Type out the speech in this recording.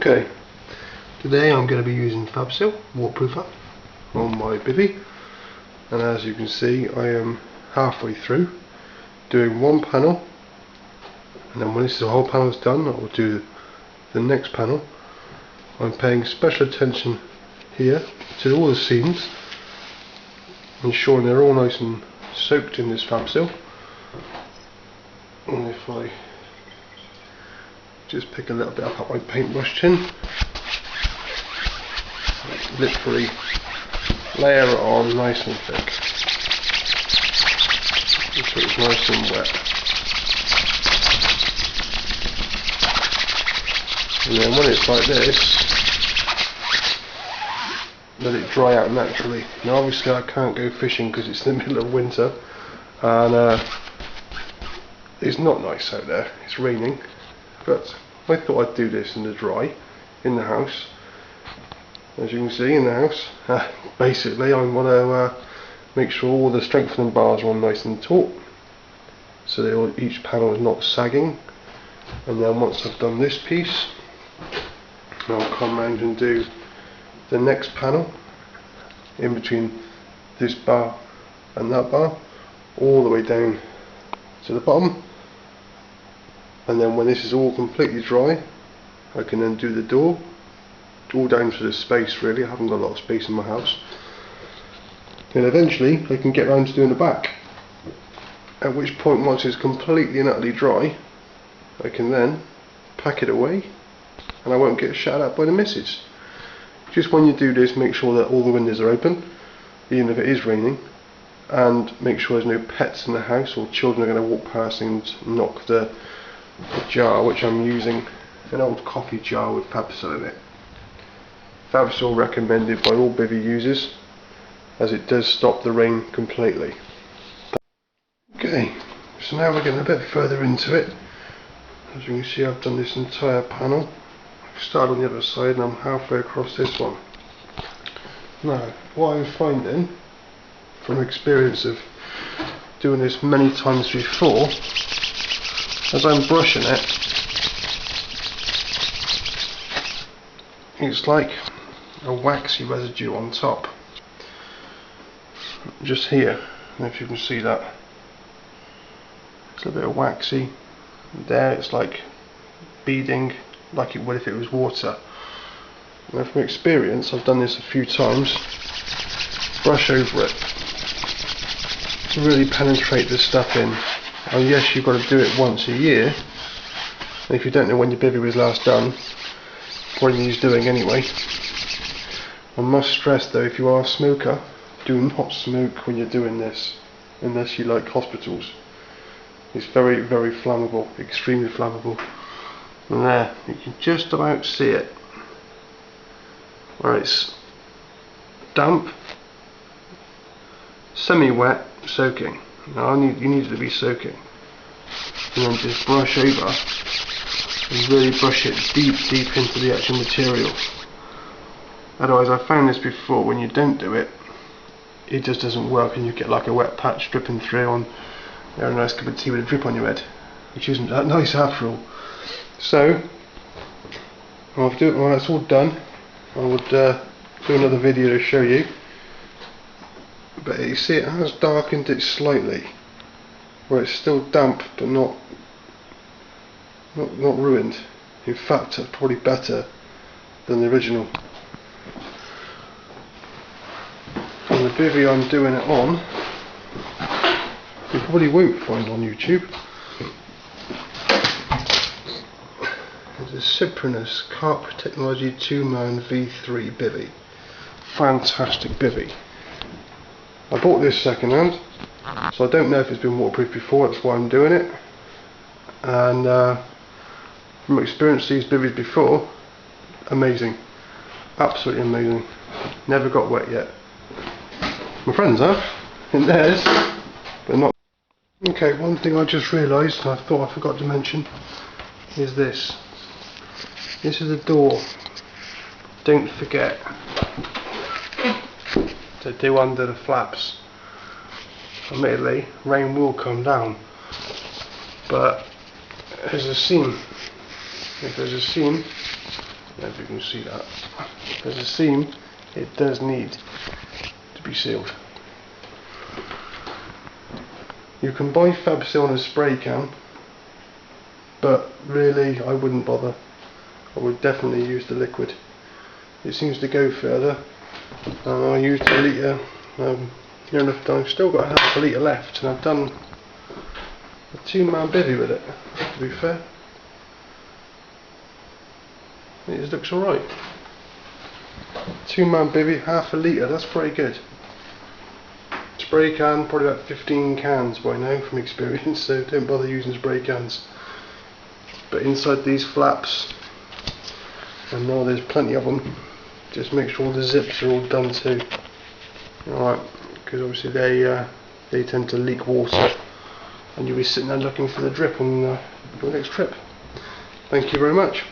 Okay, today I'm going to be using fabsil waterproofer on my Bivvy, and as you can see I am halfway through doing one panel, and then when the whole panel is done I will do the next panel. I'm paying special attention here to all the seams, ensuring they're all nice and soaked in this fabsil. And if I just pick a little bit up my paintbrush tin, literally layer it on nice and thick so it's nice and wet, and then when it's like this, let it dry out naturally. Now obviously I can't go fishing because it's in the middle of winter and it's not nice out there, it's raining, but I thought I'd do this in the dry, in the house. As you can see, in the house, basically I want to make sure all the strengthening bars are on nice and taut, so each panel is not sagging. And then once I've done this piece, I'll come around and do the next panel in between this bar and that bar, all the way down to the bottom. And then when this is all completely dry, I can then do the door, all down to the space really. I haven't got a lot of space in my house. And eventually I can get around to doing the back, at which point once it's completely and utterly dry I can then pack it away and I won't get shouted at by the missus. Just when you do this, make sure that all the windows are open, even if it is raining, and make sure there's no pets in the house or children are going to walk past and knock the jar, which I'm using an old coffee jar with fabsil in it. Fabsil recommended by all Bivvy users, as it does stop the rain completely. Okay, so now we're getting a bit further into it. As you can see, I've done this entire panel. I've started on the other side and I'm halfway across this one. Now, what I'm finding from experience of doing this many times before, as I'm brushing it, it's like a waxy residue on top. Just here, I don't know if you can see that. It's a bit of waxy. There it's like beading, like it would if it was water. Now from experience, I've done this a few times. Brush over it to really penetrate this stuff in. And yes, you've got to do it once a year. And if you don't know when your Bivvy was last done, what he's doing anyway. I must stress though, if you are a smoker, do not smoke when you're doing this, unless you like hospitals. It's very, very flammable, extremely flammable. And there, you can just about see it, where it's damp, semi-wet, soaking. Now you need it to be soaking. And then just brush over and really brush it deep into the actual material. Otherwise, I've found this before, when you don't do it, it just doesn't work and you get like a wet patch dripping through on a nice cup of tea with a drip on your head, which isn't that nice after all. So, when it's all done, I would do another video to show you. But you see, it has darkened it slightly, where it's still damp but not ruined. In fact, it's probably better than the original. And the Bivvy I'm doing it on, you probably won't find on YouTube. It's a Cyprinus Carp Technology 2-man V3 Bivvy. Fantastic Bivvy. I bought this second hand, so I don't know if it's been waterproof before, that's why I'm doing it. And from experience these Bivvies before, amazing. Absolutely amazing. Never got wet yet. My friends have, in theirs, but not. Okay, one thing I just realised, and I thought I forgot to mention, is this. This is the door. Don't forget to do under the flaps. Admittedly, rain will come down, but there's a seam. If there's a seam, I don't know if you can see that. There's a seam, it does need to be sealed. You can buy fabsil in a spray can, but really I wouldn't bother. I would definitely use the liquid. It seems to go further. I used a litre, I've still got half a litre left, and I've done a 2-man bivvy with it, to be fair. It just looks alright. 2-man bivvy, half a litre, that's pretty good. Spray can, probably about 15 cans by now from experience, so don't bother using spray cans. But inside these flaps, and now there's plenty of them, just make sure the zips are all done too. Alright, because obviously they tend to leak water, and you'll be sitting there looking for the drip on your next trip. Thank you very much.